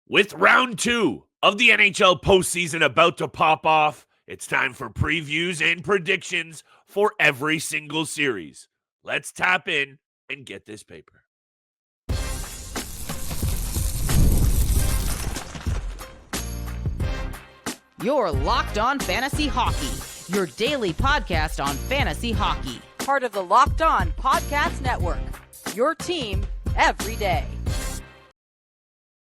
With round 2 of the NHL postseason about to pop off, it's time for previews and predictions for every single series. Let's tap in and get this paper. You're Locked On Fantasy Hockey, your daily podcast on fantasy hockey. Part of the Locked On Podcast Network, your team every day.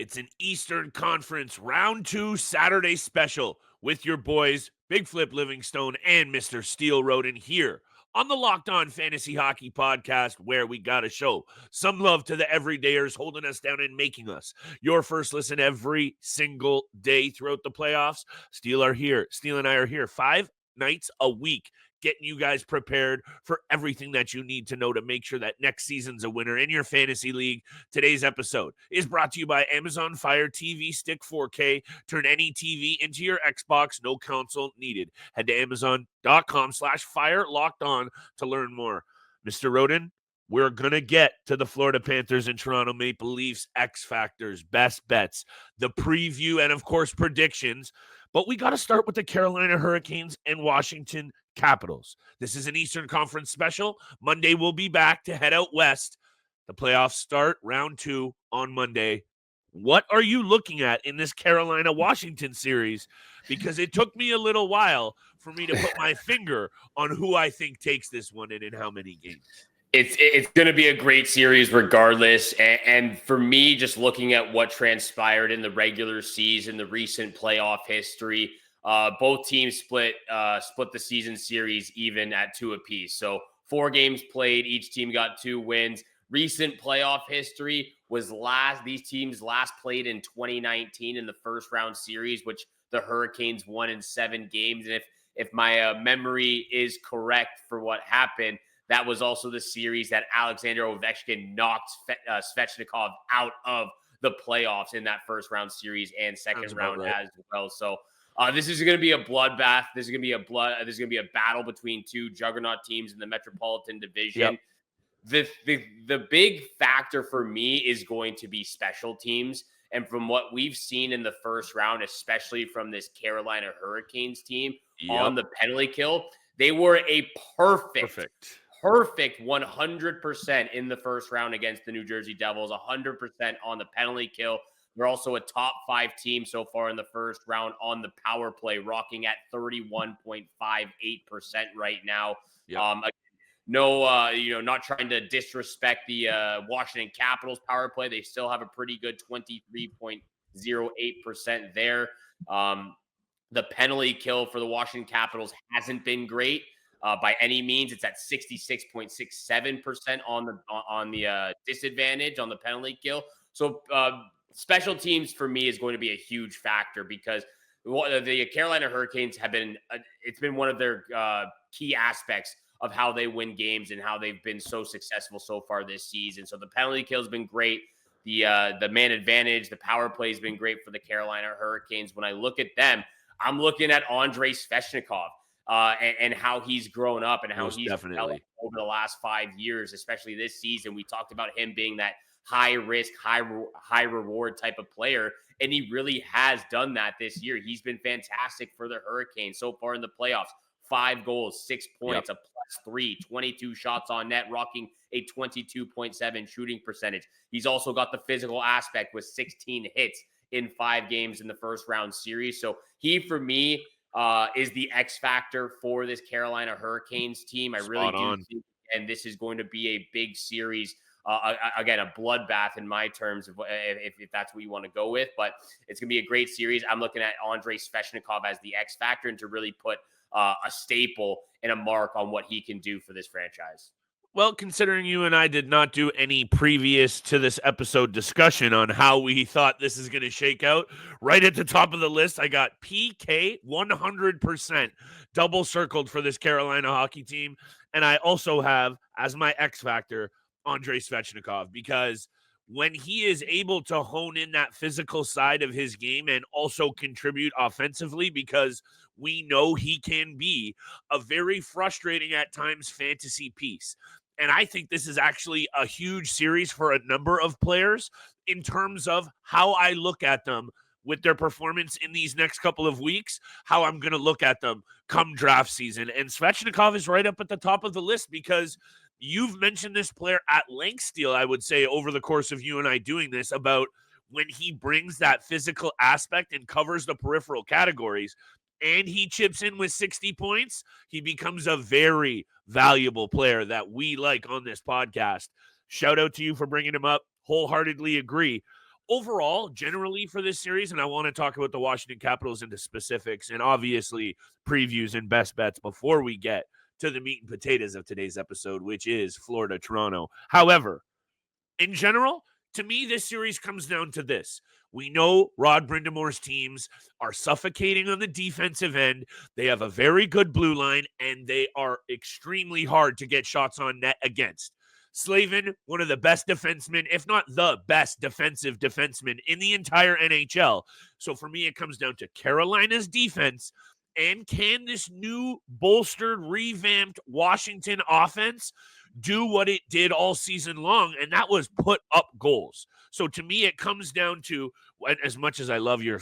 It's an Eastern Conference round 2 Saturday special with your boys, Big Flip Livingstone and Mr. Steel Roden here on the Locked On Fantasy Hockey Podcast, where we got to show some love to the everydayers holding us down and making us your first listen every single day throughout the playoffs. Steel and I are here 5 nights a week, getting you guys prepared for everything that you need to know to make sure that next season's a winner in your fantasy league. Today's episode is brought to you by Amazon Fire TV Stick 4K. Turn any TV into your Xbox, no console needed. Head to Amazon.com/Fire Locked On to learn more. Mr. Roden, we're going to get to the Florida Panthers and Toronto Maple Leafs X Factors, best bets, the preview, and of course predictions. But we got to start with the Carolina Hurricanes and Washington Capitals. This is an Eastern Conference special. Monday we'll be back to head out west. The playoffs start round 2 on Monday. What are you looking at in this Carolina-Washington series? Because it took me a little while for me to put my finger on who I think takes this one and in how many games. It's going to be a great series regardless. And for me, just looking at what transpired in the regular season, the recent playoff history, both teams split the season series even at 2 apiece. So 4 games played, each team got 2 wins. Recent playoff history was these teams last played in 2019 in the first round series, which the Hurricanes won in 7 games. And if my memory is correct for what happened, that was also the series that Alexander Ovechkin knocked Svechnikov out of the playoffs in that first round series and second round as well. So this is going to be a bloodbath. This is going to be a battle between 2 juggernaut teams in the Metropolitan Division. Yep. The big factor for me is going to be special teams. And from what we've seen in the first round, especially from this Carolina Hurricanes team on the penalty kill, they were a perfect 100% in the first round against the New Jersey Devils, 100% on the penalty kill. They're also a top 5 team so far in the first round on the power play, rocking at 31.58% right now. Yep. Not trying to disrespect the Washington Capitals power play. They still have a pretty good 23.08% there. The penalty kill for the Washington Capitals hasn't been great. By any means, it's at 66.67% on the disadvantage on the penalty kill. So special teams for me is going to be a huge factor because the Carolina Hurricanes it's been one of their key aspects of how they win games and how they've been so successful so far this season. So the penalty kill has been great. The man advantage, the power play has been great for the Carolina Hurricanes. When I look at them, I'm looking at Andrei Svechnikov. And how he's grown up and how he's developed over the last 5 years, especially this season. We talked about him being that high risk, high reward type of player, and he really has done that this year. He's been fantastic for the Hurricanes so far in the playoffs. 5 goals, 6 points, a +3, 22 shots on net, rocking a 22.7 shooting percentage. He's also got the physical aspect with 16 hits in 5 games in the first round series. So he, for me, is the X factor for this Carolina Hurricanes team. I really do think, and this is going to be a big series. Again, a bloodbath in my terms, if that's what you want to go with. But it's going to be a great series. I'm looking at Andrei Svechnikov as the X factor and to really put a staple and a mark on what he can do for this franchise. Well, considering you and I did not do any previous to this episode discussion on how we thought this is going to shake out, right at the top of the list, I got PK 100% double circled for this Carolina hockey team. And I also have, as my X factor, Andrei Svechnikov, because when he is able to hone in that physical side of his game and also contribute offensively, because we know he can be a very frustrating at times fantasy piece. And I think this is actually a huge series for a number of players in terms of how I look at them with their performance in these next couple of weeks, how I'm going to look at them come draft season. And Svechnikov is right up at the top of the list because you've mentioned this player at length, Steele, I would say, over the course of you and I doing this, about when he brings that physical aspect and covers the peripheral categories and he chips in with 60 points, he becomes a very valuable player that we like on this podcast. Shout out to you for bringing him up. Wholeheartedly agree. Overall, generally for this series, and I want to talk about the Washington Capitals into specifics and obviously previews and best bets before we get to the meat and potatoes of today's episode, which is Florida Toronto. However, in general, to me, this series comes down to this. We know Rod Brindamore's teams are suffocating on the defensive end. They have a very good blue line, and they are extremely hard to get shots on net against. Slavin, one of the best defensemen, if not the best defensive defenseman in the entire NHL. So for me, it comes down to Carolina's defense and can this new bolstered, revamped Washington offense do what it did all season long, and that was put up goals. So to me, it comes down to, as much as I love your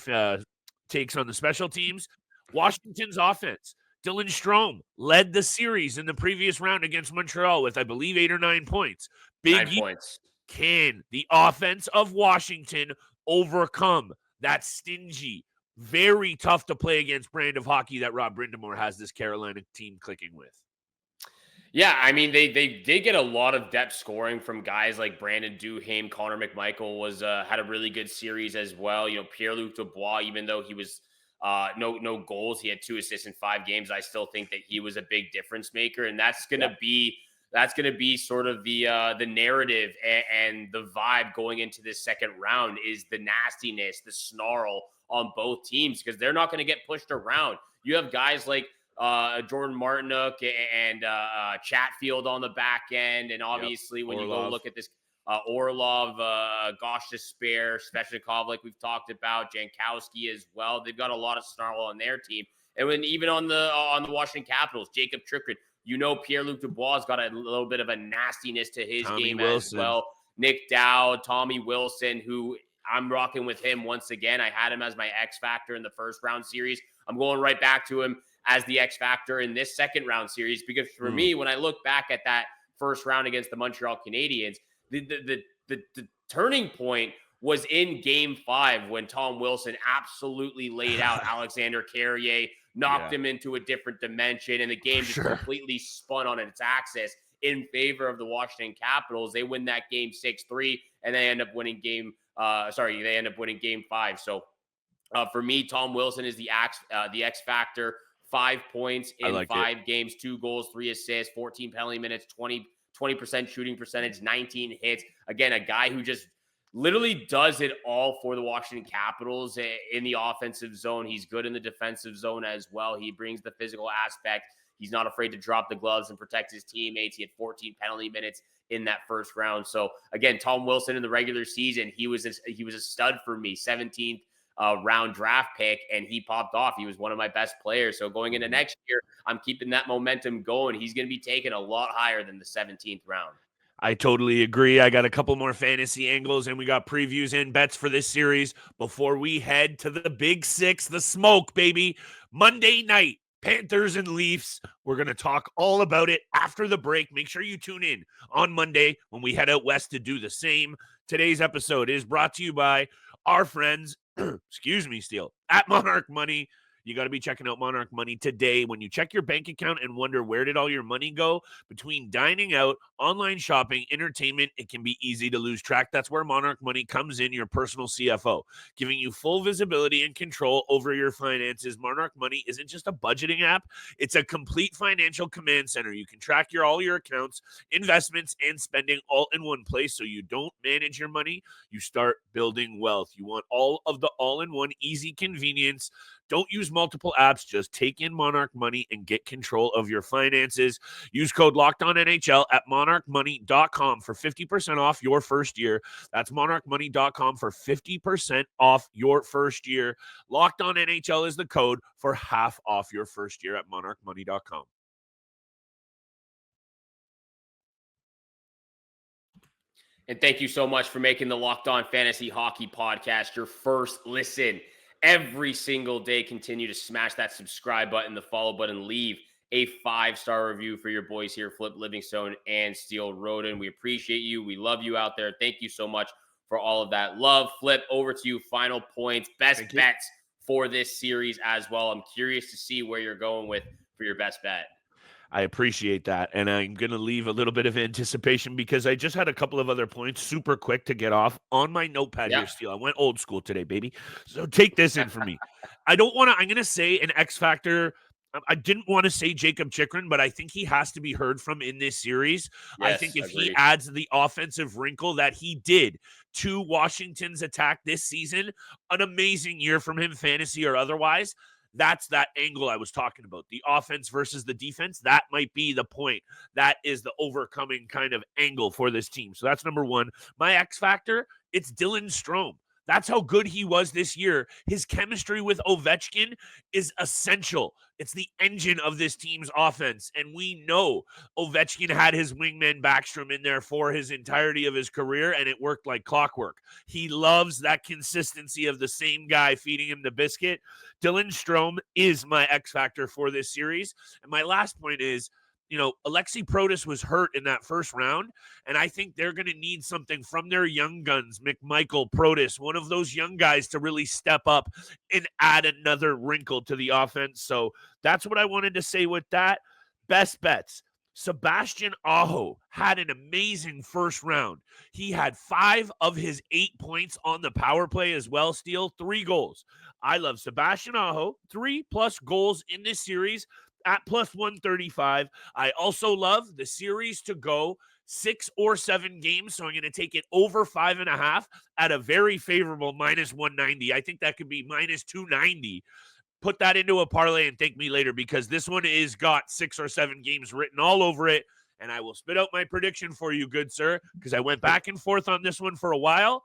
takes on the special teams, Washington's offense. Dylan Strome led the series in the previous round against Montreal with, I believe, 8 or 9 points. 9 points. Can the offense of Washington overcome that stingy, very tough to play against brand of hockey that Rob Brindamore has this Carolina team clicking with? Yeah, I mean, they did get a lot of depth scoring from guys like Brandon Duhaime. Connor McMichael was had a really good series as well. You know, Pierre-Luc Dubois, even though he was no goals, he had 2 assists in 5 games. I still think that he was a big difference maker, and that's gonna be sort of the narrative and the vibe going into this second round is the nastiness, the snarl on both teams, because they're not going to get pushed around. You have guys like Jordan Martinook and Chatfield on the back end. And obviously, when you go look at this, Orlov, Gosh to spare, Svechnikov, like we've talked about, Jankowski as well. They've got a lot of snarl on their team. And when even on the Washington Capitals, Jacob Chikrin, you know, Pierre-Luc Dubois has got a little bit of a nastiness to his game as well. Nick Dowd, Tommy Wilson, who I'm rocking with him once again. I had him as my X factor in the first round series. I'm going right back to him as the X factor in this second round series, because for me, when I look back at that first round against the Montreal Canadiens, the turning point was in game 5 when Tom Wilson absolutely laid out Alexander Carrier, knocked him into a different dimension, and the game just completely spun on its axis in favor of the Washington Capitals. They win that game 6-3, and they end up winning game 5. So for me, Tom Wilson is the X factor. 5 points in 5 games, 2 goals, 3 assists, 14 penalty minutes, 20% shooting percentage, 19 hits. Again, a guy who just literally does it all for the Washington Capitals in the offensive zone. He's good in the defensive zone as well. He brings the physical aspect. He's not afraid to drop the gloves and protect his teammates. He had 14 penalty minutes in that first round. So again, Tom Wilson in the regular season, he was a stud for me, 17th round draft pick, and he popped off. He was one of my best players. So going into next year, I'm keeping that momentum going. He's going to be taken a lot higher than the 17th round. I totally agree. I got a couple more fantasy angles, and we got previews and bets for this series before we head to the Big Six, the smoke, baby. Monday night, Panthers and Leafs. We're going to talk all about it after the break. Make sure you tune in on Monday when we head out west to do the same. Today's episode is brought to you by our friends, excuse me, Steele, at Monarch Money. You got to be checking out Monarch Money today. When you check your bank account and wonder where did all your money go, between dining out, online shopping, entertainment, it can be easy to lose track. That's where Monarch Money comes in, your personal CFO, giving you full visibility and control over your finances. Monarch Money isn't just a budgeting app. It's a complete financial command center. You can track all your accounts, investments, and spending all in one place, so you don't manage your money. You start building wealth. You want all of the all-in-one easy convenience. Don't use multiple apps. Just take in Monarch Money and get control of your finances. Use code LOCKEDONNHL at monarchmoney.com for 50% off your first year. That's monarchmoney.com for 50% off your first year. Locked On NHL is the code for half off your first year at monarchmoney.com. And thank you so much for making the Locked On Fantasy Hockey Podcast your first listen every single day. Continue to smash that subscribe button, the follow button, leave a 5-star review for your boys here, Flip Livingstone and Steel Roden. We appreciate you. We love you out there. Thank you so much for all of that love. Flip, over to you. Final points, best bets for this series as well. I'm curious to see where you're going with for your best bet. I appreciate that. And I'm going to leave a little bit of anticipation because I just had a couple of other points super quick to get off on my notepad here, Steel. I went old school today, baby. So take this in for me. I'm going to say an X factor. I didn't want to say Jacob Chikrin, but I think he has to be heard from in this series. I think if he adds the offensive wrinkle that he did to Washington's attack this season, an amazing year from him, fantasy or otherwise. That's that angle I was talking about. The offense versus the defense. That might be the point. That is the overcoming kind of angle for this team. So that's number one. My X factor, it's Dylan Strome. That's how good he was this year. His chemistry with Ovechkin is essential. It's the engine of this team's offense. And we know Ovechkin had his wingman Backstrom in there for his entirety of his career, and it worked like clockwork. He loves that consistency of the same guy feeding him the biscuit. Dylan Strome is my X factor for this series. And my last point is, Alexei Protas was hurt in that first round, and I think they're going to need something from their young guns, McMichael, Protas, one of those young guys to really step up and add another wrinkle to the offense. So that's what I wanted to say with that. Best bets. Sebastian Aho had an amazing first round. He had 5 of his 8 points on the power play as well, Steel, 3 goals. I love Sebastian Aho, 3+ goals in this series at plus 135. I also love the series to go 6 or 7 games. So I'm going to take it over 5.5 at a very favorable minus 190. I think that could be minus 290. Put that into a parlay and thank me later because this one is got 6 or 7 games written all over it. And I will spit out my prediction for you, good sir, because I went back and forth on this one for a while.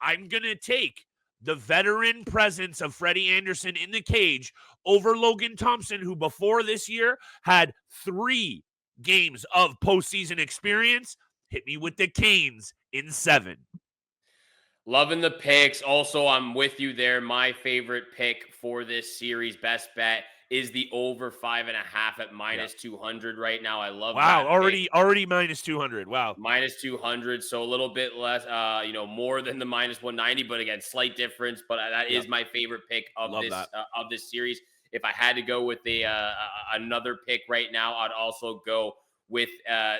I'm going to take the veteran presence of Freddie Anderson in the cage over Logan Thompson, who before this year had 3 games of postseason experience. Hit me with the Canes in 7. Loving the picks. Also, I'm with you there. My favorite pick for this series, best bet, is the over 5.5 at minus 200 right now. I love that. Wow, already minus 200. Wow. Minus 200, so a little bit less, more than the minus 190, but again, slight difference. But that is my favorite pick of this series. If I had to go with another pick right now, I'd also go with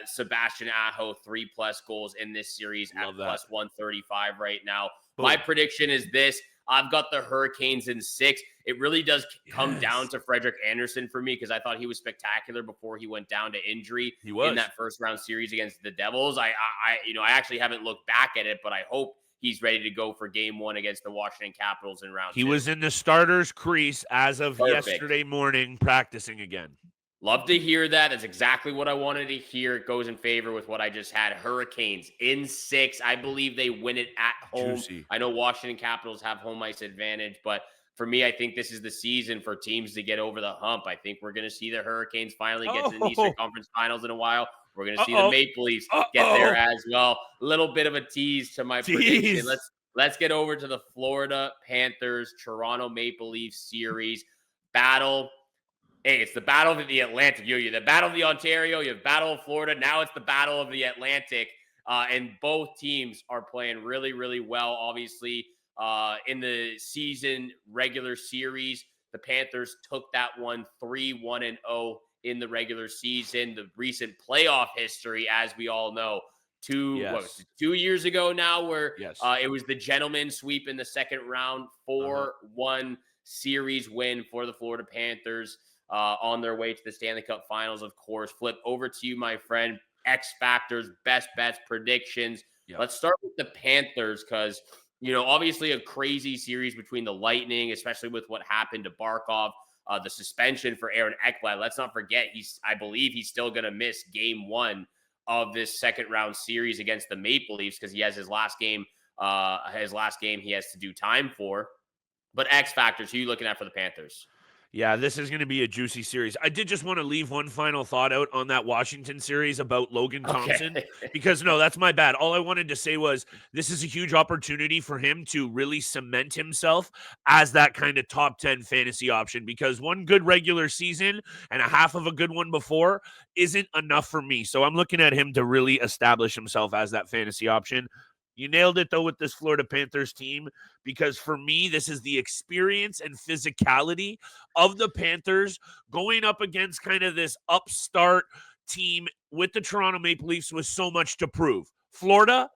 Sebastian Aho, 3+ goals in this series at plus 135 right now. Boom. My prediction is this. I've got the Hurricanes in 6. It really does come down to Frederik Andersen for me because I thought he was spectacular before he went down to injury in that first round series against the Devils. I actually haven't looked back at it, but I hope he's ready to go for game 1 against the Washington Capitals in round 2. He was in the starter's crease as of yesterday morning practicing again. Love to hear that. That's exactly what I wanted to hear. It goes in favor with what I just had. Hurricanes in 6. I believe they win it at home. Juicy. I know Washington Capitals have home ice advantage, but for me, I think this is the season for teams to get over the hump. I think we're going to see the Hurricanes finally get to the Eastern Conference Finals in a while. We're going to see the Maple Leafs get there as well. A little bit of a tease to my prediction. Let's get over to the Florida Panthers, Toronto Maple Leafs series battle. Hey, it's the battle of the Atlantic. You have the battle of the Ontario, you have battle of Florida. Now it's the battle of the Atlantic. And both teams are playing really, really well. Obviously, in the season regular series, the Panthers took that one 3-1-0 in the regular season. The recent playoff history, as we all know, 2 years ago now, where it was the gentleman sweep in the second round, 4-1 series win for the Florida Panthers. On their way to the Stanley Cup Finals, of course. Flip, over to you, my friend. X factors, best bets, predictions. Yep. Let's start with the Panthers because, obviously a crazy series between the Lightning, especially with what happened to Barkov, the suspension for Aaron Ekblad. Let's not forget, I believe he's still going to miss game 1 of this second round series against the Maple Leafs because he has his last game he has to do time for. But X factors, who are you looking at for the Panthers? Yeah, this is going to be a juicy series. I did just want to leave one final thought out on that Washington series about Logan Okay. Thompson, because no, that's my bad. All I wanted to say was this is a huge opportunity for him to really cement himself as that kind of top 10 fantasy option, because one good regular season and a half of a good one before isn't enough for me. So I'm looking at him to really establish himself as that fantasy option. You nailed it, though, with this Florida Panthers team, because for me, this is the experience and physicality of the Panthers going up against kind of this upstart team with the Toronto Maple Leafs with so much to prove. Florida,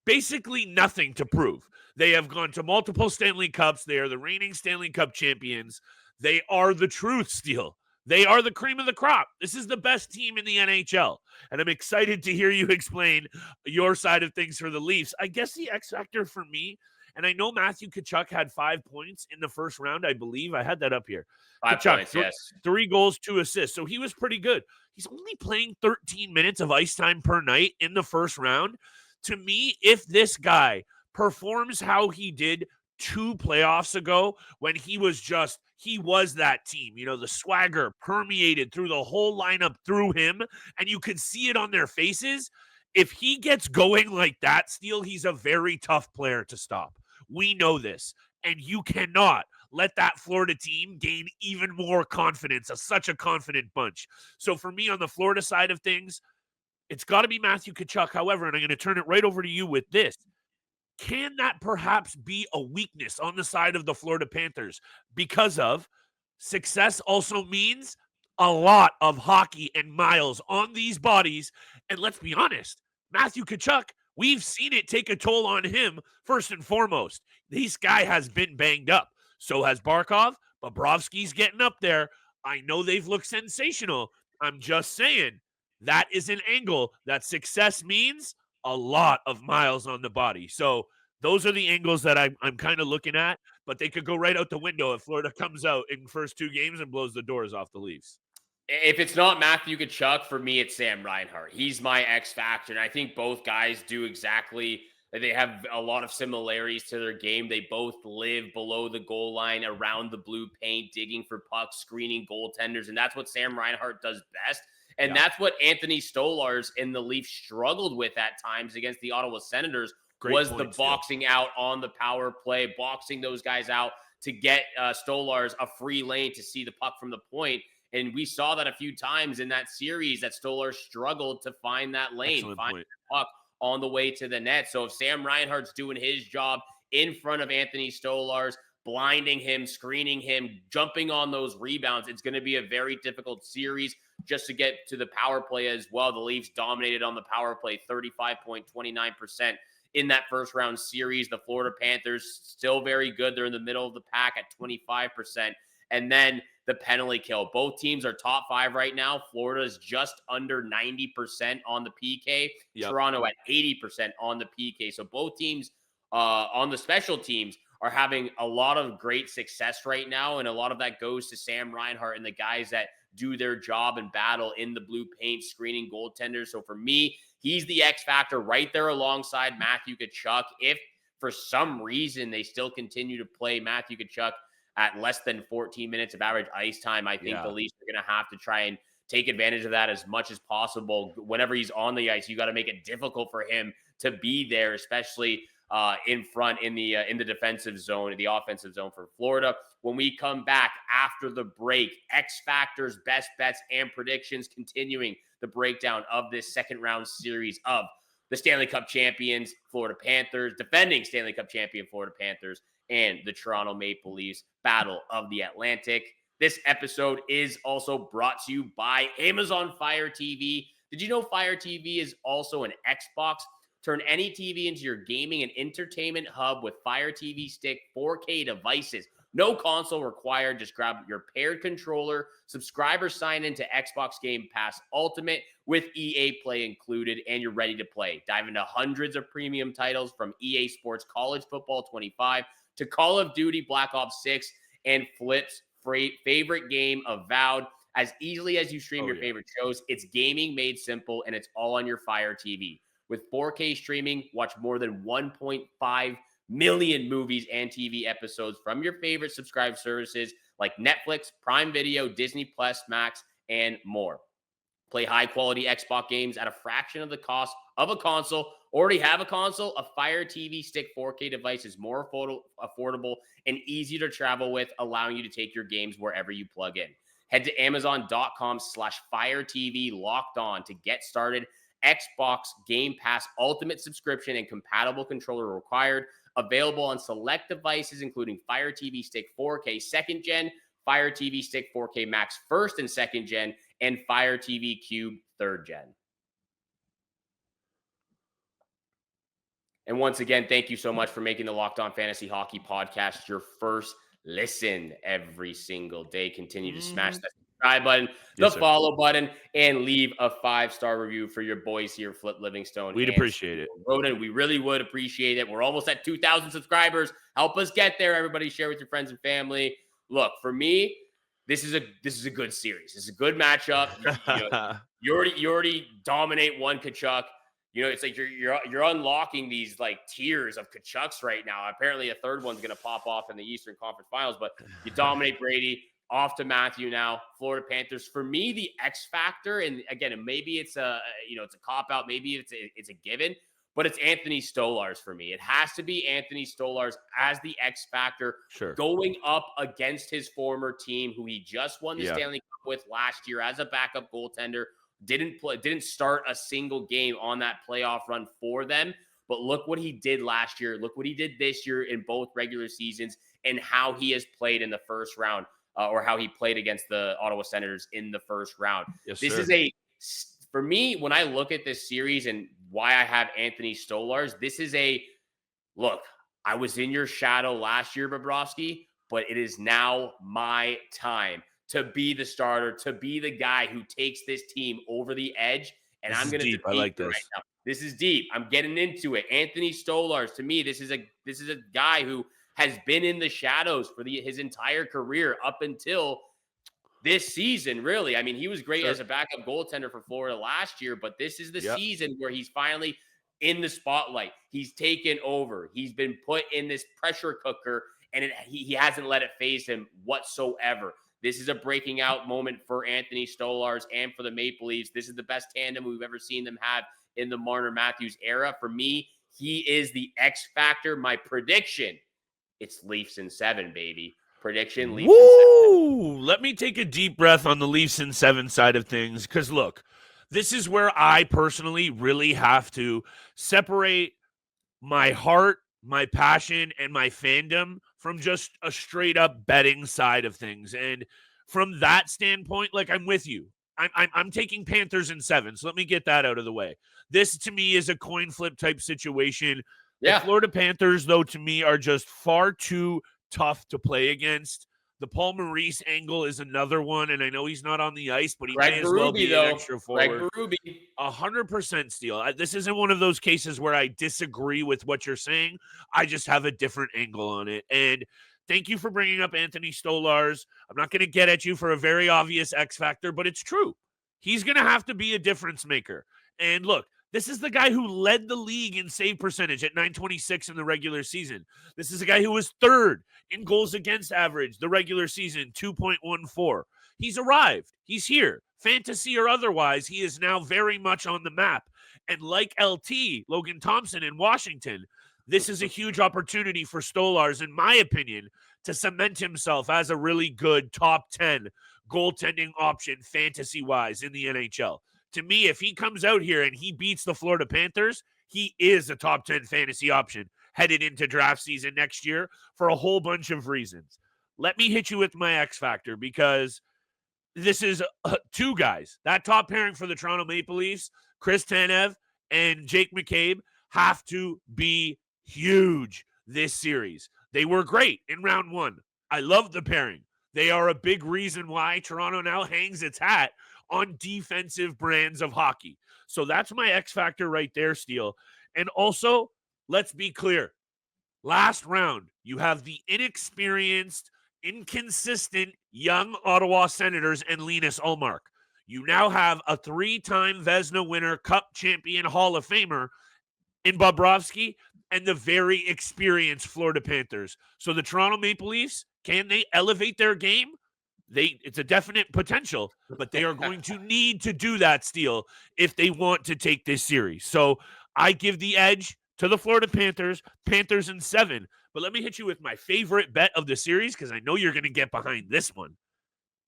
basically nothing to prove. They have gone to multiple Stanley Cups. They are the reigning Stanley Cup champions. They are the truth, Steele. They are the cream of the crop. This is the best team in the NHL. And I'm excited to hear you explain your side of things for the Leafs. I guess the X factor for me, and I know Matthew Tkachuk had 5 points in the first round, I believe. I had that up here. 5 Tkachuk, points, yes. 3 goals, 2 assists. So he was pretty good. He's only playing 13 minutes of ice time per night in the first round. To me, if this guy performs how he did 2 playoffs ago when he was that team, the swagger permeated through the whole lineup through him, and you could see it on their faces. If he gets going like that, Steele, he's a very tough player to stop. We know this, and you cannot let that Florida team gain even more confidence, such a confident bunch. So for me on the Florida side of things, it's got to be Matthew Tkachuk. However, and I'm going to turn it right over to you with this. Can that perhaps be a weakness on the side of the Florida Panthers? Because of success also means a lot of hockey and miles on these bodies. And let's be honest, Matthew Tkachuk, we've seen it take a toll on him first and foremost. This guy has been banged up. So has Barkov. Bobrovsky's getting up there. I know they've looked sensational. I'm just saying that is an angle that success means a lot of miles on the body. So those are the angles that I'm kind of looking at, but they could go right out the window if Florida comes out in first 2 games and blows the doors off the Leafs. If it's not Matthew Tkachuk, for me, it's Sam Reinhart. He's my X factor, and I think both guys do exactly. They have a lot of similarities to their game. They both live below the goal line, around the blue paint, digging for pucks, screening goaltenders, and that's what Sam Reinhart does best. And that's what Anthony Stolarz in the Leafs struggled with at times against the Ottawa Senators. Was the boxing out on the power play, boxing those guys out to get Stolarz a free lane to see the puck from the point. And we saw that a few times in that series that Stolarz struggled to find that lane, find the puck on the way to the net. So if Sam Reinhart's doing his job in front of Anthony Stolarz, blinding him, screening him, jumping on those rebounds, it's going to be a very difficult series just to get to the power play as well. The Leafs dominated on the power play, 35.29% in that first round series. The Florida Panthers still very good. They're in the middle of the pack at 25%. And then the penalty kill. Both teams are top 5 right now. Florida is just under 90% on the PK. Toronto at 80% on the PK. So both teams on the special teams are having a lot of great success right now. And a lot of that goes to Sam Reinhart and the guys that do their job and battle in the blue paint, screening goaltenders. So for me, he's the X factor right there alongside Matthew Tkachuk. If for some reason they still continue to play Matthew Tkachuk at less than 14 minutes of average ice time, I think the Leafs are going to have to try and take advantage of that as much as possible. Whenever he's on the ice, you got to make it difficult for him to be there, especially in front in the defensive zone, in the offensive zone for Florida. When we come back after the break, X factors, best bets, and predictions, continuing the breakdown of this second round series of the Stanley Cup champions, Florida Panthers, defending Stanley Cup champion Florida Panthers, and the Toronto Maple Leafs, Battle of the Atlantic. This episode is also brought to you by Amazon Fire TV. Did you know Fire TV is also an Xbox? Turn any TV into your gaming and entertainment hub with Fire TV Stick 4K devices. No console required. Just grab your paired controller, subscribe or sign into Xbox Game Pass Ultimate with EA Play included, and you're ready to play. Dive into hundreds of premium titles from EA Sports College Football 25 to Call of Duty Black Ops 6 and Flip's favorite game, Avowed. As easily as you stream your favorite shows, it's gaming made simple, and it's all on your Fire TV. With 4K streaming, watch more than 1.5 million movies and TV episodes from your favorite subscribed services like Netflix, Prime Video, Disney Plus, Max, and more. Play high-quality Xbox games at a fraction of the cost of a console. Already have a console? A Fire TV Stick 4K device is more affordable and easy to travel with, allowing you to take your games wherever you plug in. Head to Amazon.com/FireTV Locked On to get started. Xbox Game Pass Ultimate subscription and compatible controller required. Available on select devices, including Fire TV Stick 4K 2nd Gen, Fire TV Stick 4K Max 1st and 2nd Gen, and Fire TV Cube 3rd Gen. And once again, thank you so much for making the Locked On Fantasy Hockey Podcast your first listen every single day. Continue to smash that subscribe button, the follow button, and leave a 5-star review for your boys here, Flip Livingstone. We'd appreciate it. Roden, we really would appreciate it. We're almost at 2,000 subscribers. Help us get there, everybody. Share with your friends and family. Look, for me, this is a good series. This is a good matchup. You already dominate one Tkachuk. It's like you're unlocking these like tiers of Tkachuks right now. Apparently, a third one's going to pop off in the Eastern Conference Finals. But you dominate Brady. Off to Matthew now. Florida Panthers. For me, the X factor, and again, maybe it's a cop out. Maybe it's a given. But it's Anthony Stolarz for me. It has to be Anthony Stolarz as the X factor, going up against his former team, who he just won the Stanley Cup with last year as a backup goaltender. Didn't start a single game on that playoff run for them. But look what he did last year. Look what he did this year in both regular seasons, and how he has played in the first round, or how he played against the Ottawa Senators in the first round. For me, when I look at this series and why I have Anthony Stolarz, this is look, I was in your shadow last year, Bobrovsky, but it is now my time to be the starter, to be the guy who takes this team over the edge. And I'm going to deep. I like this. Right now. This is deep. I'm getting into it. Anthony Stolarz, to me, this is a guy who has been in the shadows for his entire career up until this season, really. I mean, he was great as a backup goaltender for Florida last year, but this is the season where he's finally in the spotlight. He's taken over. He's been put in this pressure cooker, and he hasn't let it faze him whatsoever. This is a breaking out moment for Anthony Stolarz and for the Maple Leafs. This is the best tandem we've ever seen them have in the Marner-Matthews era. For me, he is the X factor. My prediction, it's Leafs in 7, baby. Prediction, Leafs in 7. Let me take a deep breath on the Leafs in 7 side of things, because look, this is where I personally really have to separate my heart, my passion, and my fandom from just a straight up betting side of things. And from that standpoint, like, I'm with you. I'm taking Panthers in 7. So let me get that out of the way. This to me is a coin flip type situation. The Florida Panthers, though, to me are just far too tough to play against. The Paul Maurice angle is another one, and I know he's not on the ice, but he may as well be an extra forward. 100% Steele. This isn't one of those cases where I disagree with what you're saying. I just have a different angle on it. And thank you for bringing up Anthony Stolarz. I'm not going to get at you for a very obvious X factor, but it's true. He's going to have to be a difference maker. And look, this is the guy who led the league in save percentage at .926 in the regular season. This is a guy who was 3rd in goals against average the regular season, 2.14. He's arrived. He's here. Fantasy or otherwise, he is now very much on the map. And like LT, Logan Thompson in Washington, this is a huge opportunity for Stolarz, in my opinion, to cement himself as a really good top 10 goaltending option fantasy-wise in the NHL. To me, if he comes out here and he beats the Florida Panthers, he is a top 10 fantasy option headed into draft season next year for a whole bunch of reasons. Let me hit you with my X factor, because this is 2 guys. That top pairing for the Toronto Maple Leafs, Chris Tanev and Jake McCabe, have to be huge this series. They were great in round 1. I love the pairing. They are a big reason why Toronto now hangs its hat on defensive brands of hockey. So that's my X factor right there, Steele. And also, let's be clear. Last round, you have the inexperienced, inconsistent young Ottawa Senators and Linus Ullmark. You now have a 3-time Vezina winner, Cup champion, Hall of Famer in Bobrovsky and the very experienced Florida Panthers. So the Toronto Maple Leafs, can they elevate their game? It's a definite potential, but they are going to need to do that, Steele, if they want to take this series. So I give the edge to the Florida Panthers, Panthers in 7. But let me hit you with my favorite bet of the series because I know you're going to get behind this one.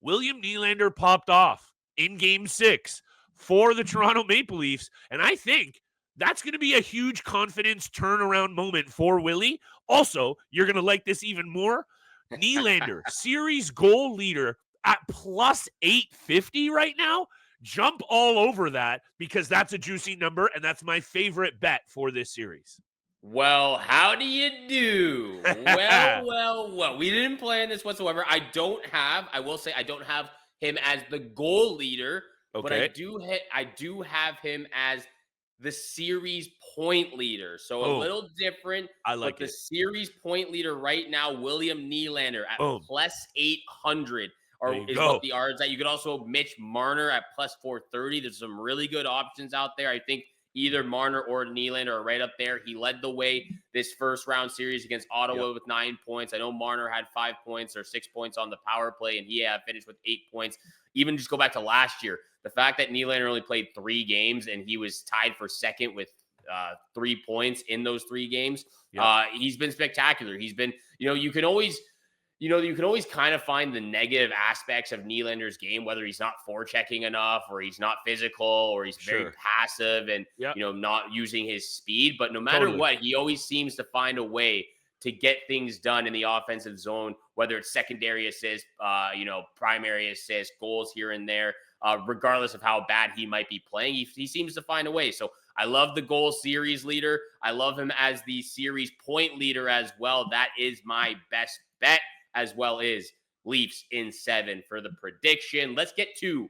William Nylander popped off in Game 6 for the Toronto Maple Leafs, and I think that's going to be a huge confidence turnaround moment for Willie. Also, you're going to like this even more. Nylander, series goal leader at plus 850 right now. Jump all over that because that's a juicy number, and that's my favorite bet for this series. Well, how do you do? Well. We didn't plan this whatsoever. I will say I don't have him as the goal leader, but I do have him as the series point leader. So a little different. I like but the it. series point leader right now, William Nylander at plus 800 is what the odds that. You could also Mitch Marner at plus 430. There's some really good options out there. I think either Marner or Nylander are right up there. He led the way this first round series against Ottawa with 9 points. I know Marner had 5 points or 6 points on the power play, and he finished with 8 points. Even just go back to last year, the fact that Nylander only played 3 games and he was tied for second with 3 points in those 3 games. He's been spectacular. He's been, you can always kind of find the negative aspects of Nylander's game, whether he's not forechecking enough or he's not physical or he's very passive and, not using his speed. But no matter what, he always seems to find a way to get things done in the offensive zone, whether it's secondary assists, primary assists, goals here and there, regardless of how bad he might be playing. He seems to find a way. So I love the goal series leader. I love him as the series point leader as well. That is my best bet, as well as Leafs in 7 for the prediction. Let's get to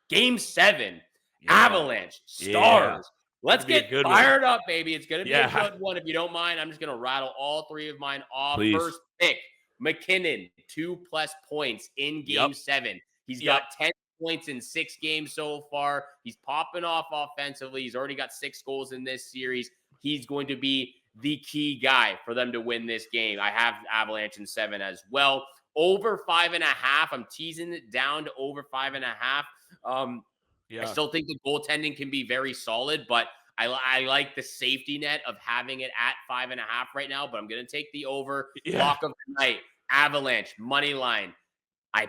Game 7. Avalanche, Stars. Let's get fired up, baby. It's going to be a good one. If you don't mind, I'm just going to rattle all 3 of mine off. Please. First pick, McKinnon, 2+ points in Game 7. He's got 10 points in 6 games so far. He's popping off offensively. He's already got 6 goals in this series. He's going to be the key guy for them to win this game. I have Avalanche in 7 as well. Over 5.5. I'm teasing it down to over 5.5. I still think the goaltending can be very solid, but I like the safety net of having it at 5.5 right now, but I'm going to take the over. Lock of the night, Avalanche, money line. I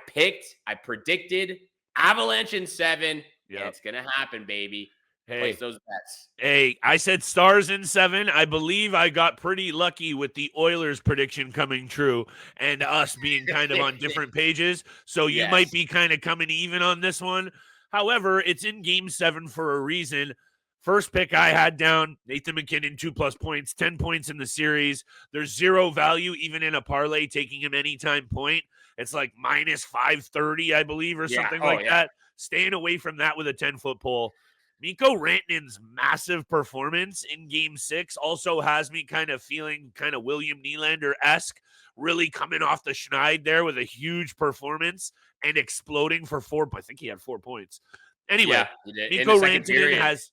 predicted Avalanche in 7, and it's going to happen, baby. Place those bets. Hey, I said Stars in 7. I believe I got pretty lucky with the Oilers prediction coming true and us being kind of on different pages. So you might be kind of coming even on this one. However, it's in Game 7 for a reason. First pick I had down, Nathan McKinnon, 2+ points, 10 points in the series. There's 0 value even in a parlay taking him anytime point. It's like minus 530, I believe, or something like that. Staying away from that with a 10-foot pole. Mikko Rantanen's massive performance in Game 6 also has me kind of feeling kind of William Nylander-esque, really coming off the schneid there with a huge performance and exploding for 4. I think he had 4 points. Anyway, Mikko Rantanen has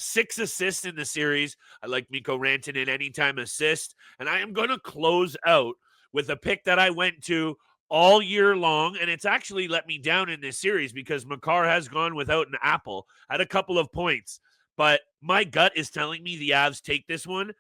6 assists in the series. I like Mikko Rantanen anytime assist. And I am going to close out with a pick that I went to all year long, and it's actually let me down in this series because Makar has gone without an apple, had a couple of points, but my gut is telling me the Avs take this one.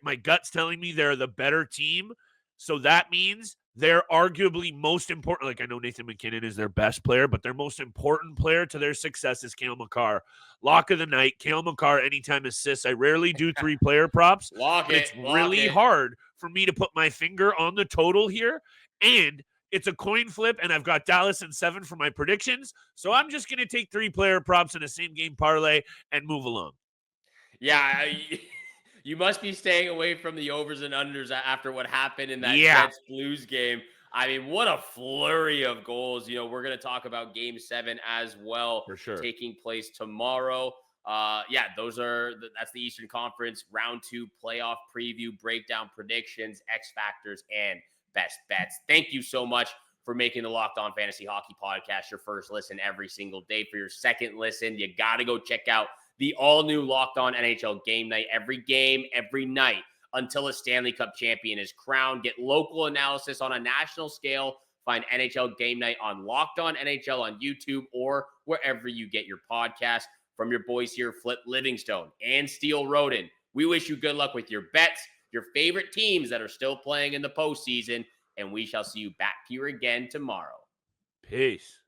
My gut's telling me they're the better team, so that means they're arguably most important. Like, I know Nathan McKinnon is their best player, but their most important player to their success is Cale Makar. Lock of the night, Cale Makar anytime assists. I rarely do 3-player props. It's really hard for me to put my finger on the total here, and it's a coin flip, and I've got Dallas in 7 for my predictions. So I'm just going to take 3-player props in a same-game parlay and move along. Yeah, you must be staying away from the overs and unders after what happened in that Jets-Blues game. I mean, what a flurry of goals. We're going to talk about Game 7 as well. For sure. Taking place tomorrow. That's the Eastern Conference Round 2 playoff preview, breakdown predictions, X factors, and best bets. Thank you so much for making the Locked On Fantasy Hockey Podcast your first listen every single day. For your second listen, you got to go check out the all-new Locked On NHL Game Night. Every game, every night, until a Stanley Cup champion is crowned. Get local analysis on a national scale. Find NHL Game Night on Locked On NHL on YouTube or wherever you get your podcast. From your boys here, Flip Livingstone and Steel Roden, we wish you good luck with your bets, your favorite teams that are still playing in the postseason, and we shall see you back here again tomorrow. Peace.